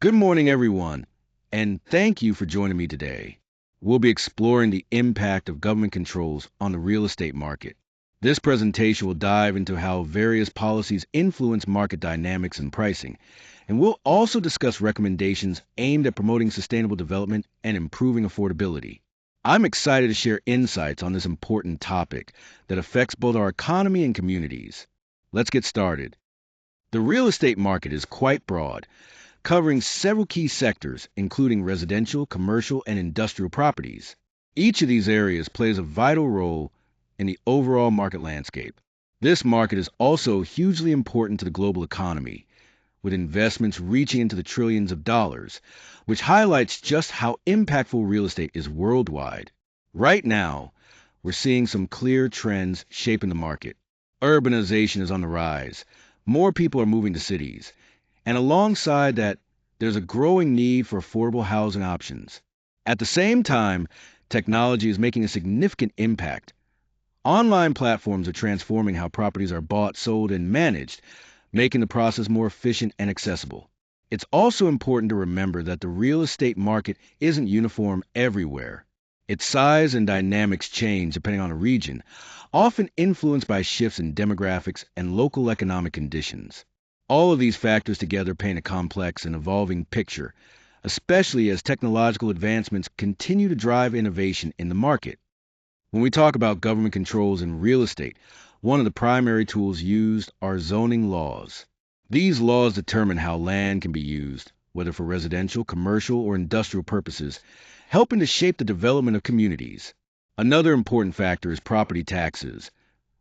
Good morning, everyone, and thank you for joining me today. We'll be exploring the impact of government controls on the real estate market. This presentation will dive into how various policies influence market dynamics and pricing, and we'll also discuss recommendations aimed at promoting sustainable development and improving affordability. I'm excited to share insights on this important topic that affects both our economy and communities. Let's get started. The real estate market is quite broad, covering several key sectors, including residential, commercial, and industrial properties. Each of these areas plays a vital role in the overall market landscape. This market is also hugely important to the global economy, with investments reaching into the trillions of dollars, which highlights just how impactful real estate is worldwide. Right now, we're seeing some clear trends shaping the market. Urbanization is on the rise. More people are moving to cities. And alongside that, there's a growing need for affordable housing options. At the same time, technology is making a significant impact. Online platforms are transforming how properties are bought, sold, and managed, making the process more efficient and accessible. It's also important to remember that the real estate market isn't uniform everywhere. Its size and dynamics change depending on a region, often influenced by shifts in demographics and local economic conditions. All of these factors together paint a complex and evolving picture, especially as technological advancements continue to drive innovation in the market. When we talk about government controls in real estate, one of the primary tools used are zoning laws. These laws determine how land can be used, whether for residential, commercial, or industrial purposes, helping to shape the development of communities. Another important factor is property taxes,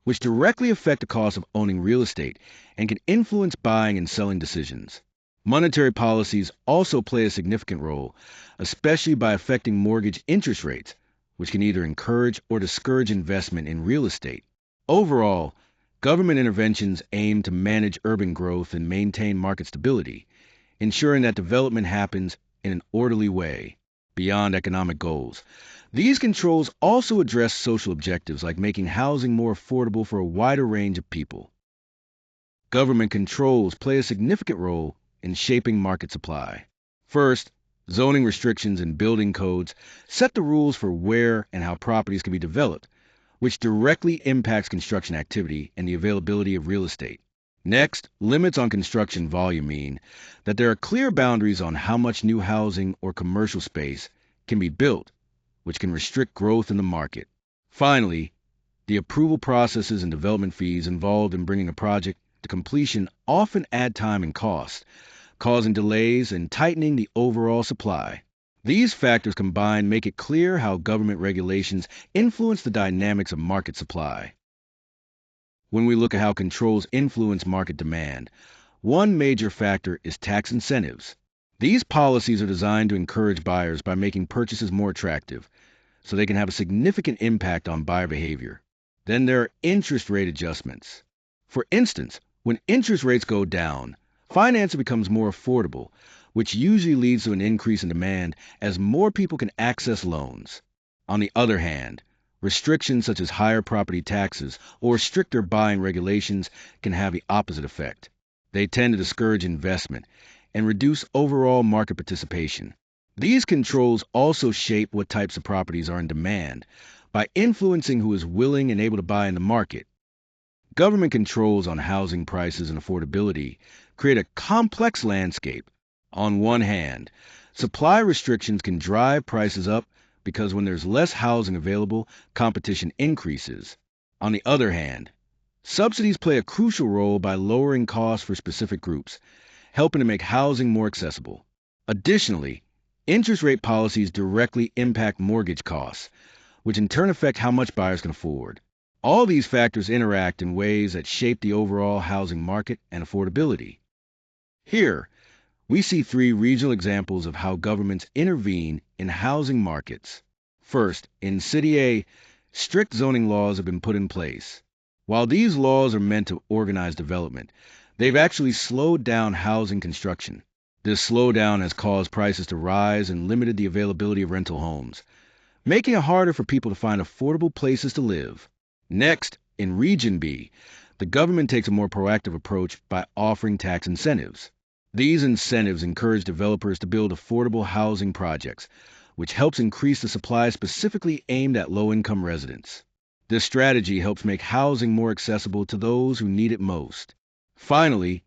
which directly affect the cost of owning real estate and can influence buying and selling decisions. Monetary policies also play a significant role, especially by affecting mortgage interest rates, which can either encourage or discourage investment in real estate. Overall, government interventions aim to manage urban growth and maintain market stability, ensuring that development happens in an orderly way beyond economic goals. These controls also address social objectives like making housing more affordable for a wider range of people. Government controls play a significant role in shaping market supply. First, zoning restrictions and building codes set the rules for where and how properties can be developed, which directly impacts construction activity and the availability of real estate. Next, limits on construction volume mean that there are clear boundaries on how much new housing or commercial space can be built, which can restrict growth in the market. Finally, the approval processes and development fees involved in bringing a project to completion often add time and cost, causing delays and tightening the overall supply. These factors combined make it clear how government regulations influence the dynamics of market supply. When we look at how controls influence market demand, one major factor is tax incentives. These policies are designed to encourage buyers by making purchases more attractive, so they can have a significant impact on buyer behavior. Then there are interest rate adjustments. For instance, when interest rates go down, financing becomes more affordable, which usually leads to an increase in demand as more people can access loans. On the other hand, restrictions such as higher property taxes or stricter buying regulations can have the opposite effect. They tend to discourage investment and reduce overall market participation. These controls also shape what types of properties are in demand by influencing who is willing and able to buy in the market. Government controls on housing prices and affordability create a complex landscape. On one hand, supply restrictions can drive prices up because when there's less housing available, competition increases. On the other hand, subsidies play a crucial role by lowering costs for specific groups, helping to make housing more accessible. Additionally, interest rate policies directly impact mortgage costs, which in turn affect how much buyers can afford. All these factors interact in ways that shape the overall housing market and affordability. Here, we see three regional examples of how governments intervene in housing markets. First, in City A, strict zoning laws have been put in place. While these laws are meant to organize development, they've actually slowed down housing construction. This slowdown has caused prices to rise and limited the availability of rental homes, making it harder for people to find affordable places to live. Next, in Region B, the government takes a more proactive approach by offering tax incentives. These incentives encourage developers to build affordable housing projects, which helps increase the supply specifically aimed at low-income residents. This strategy helps make housing more accessible to those who need it most. Finally,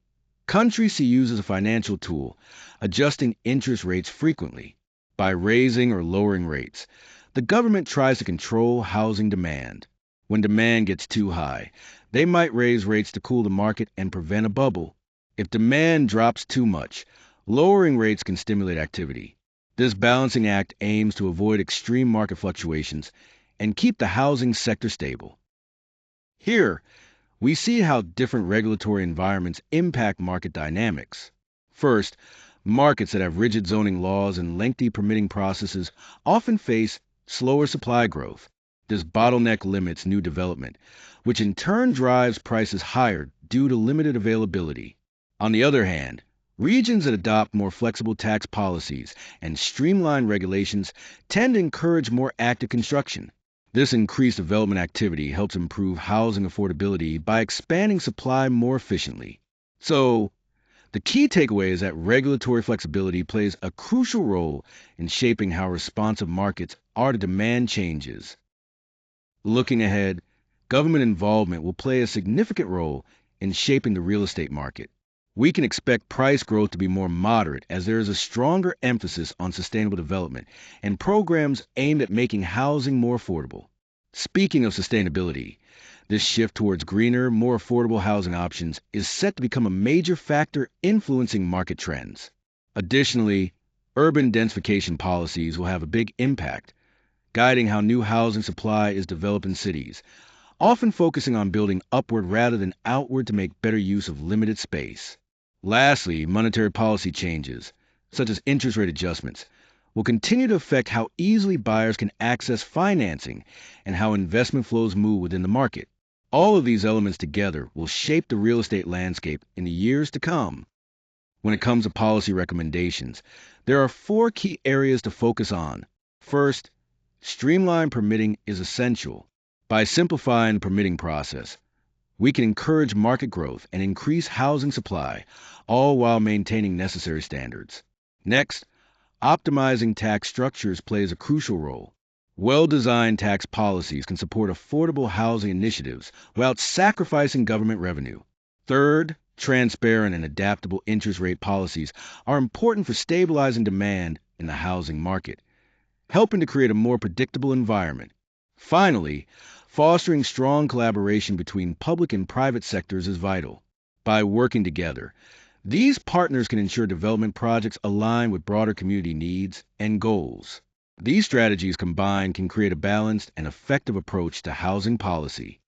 countries see use as a financial tool, adjusting interest rates frequently. By raising or lowering rates, the government tries to control housing demand. When demand gets too high, they might raise rates to cool the market and prevent a bubble. If demand drops too much, lowering rates can stimulate activity. This balancing act aims to avoid extreme market fluctuations and keep the housing sector stable. Here, we see how different regulatory environments impact market dynamics. First, markets that have rigid zoning laws and lengthy permitting processes often face slower supply growth. This bottleneck limits new development, which in turn drives prices higher due to limited availability. On the other hand, regions that adopt more flexible tax policies and streamlined regulations tend to encourage more active construction. This increased development activity helps improve housing affordability by expanding supply more efficiently. So, the key takeaway is that regulatory flexibility plays a crucial role in shaping how responsive markets are to demand changes. Looking ahead, government involvement will play a significant role in shaping the real estate market. We can expect price growth to be more moderate as there is a stronger emphasis on sustainable development and programs aimed at making housing more affordable. Speaking of sustainability, this shift towards greener, more affordable housing options is set to become a major factor influencing market trends. Additionally, urban densification policies will have a big impact, guiding how new housing supply is developed in cities, often focusing on building upward rather than outward to make better use of limited space. Lastly, monetary policy changes, such as interest rate adjustments, will continue to affect how easily buyers can access financing and how investment flows move within the market. All of these elements together will shape the real estate landscape in the years to come. When it comes to policy recommendations, there are four key areas to focus on. First, streamlined permitting is essential. By simplifying the permitting process, we can encourage market growth and increase housing supply, all while maintaining necessary standards. Next, optimizing tax structures plays a crucial role. Well-designed tax policies can support affordable housing initiatives without sacrificing government revenue. Third, transparent and adaptable interest rate policies are important for stabilizing demand in the housing market, helping to create a more predictable environment. Finally, fostering strong collaboration between public and private sectors is vital. By working together, these partners can ensure development projects align with broader community needs and goals. These strategies combined can create a balanced and effective approach to housing policy.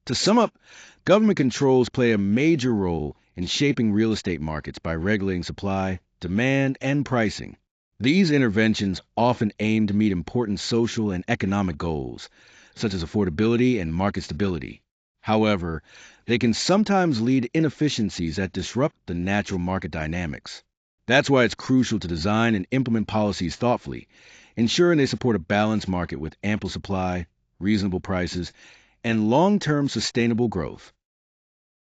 To sum up, government controls play a major role in shaping real estate markets by regulating supply, demand, and pricing. These interventions often aim to meet important social and economic goals, such as affordability and market stability. However, they can sometimes lead to inefficiencies that disrupt the natural market dynamics. That's why it's crucial to design and implement policies thoughtfully, ensuring they support a balanced market with ample supply, reasonable prices, and long-term sustainable growth.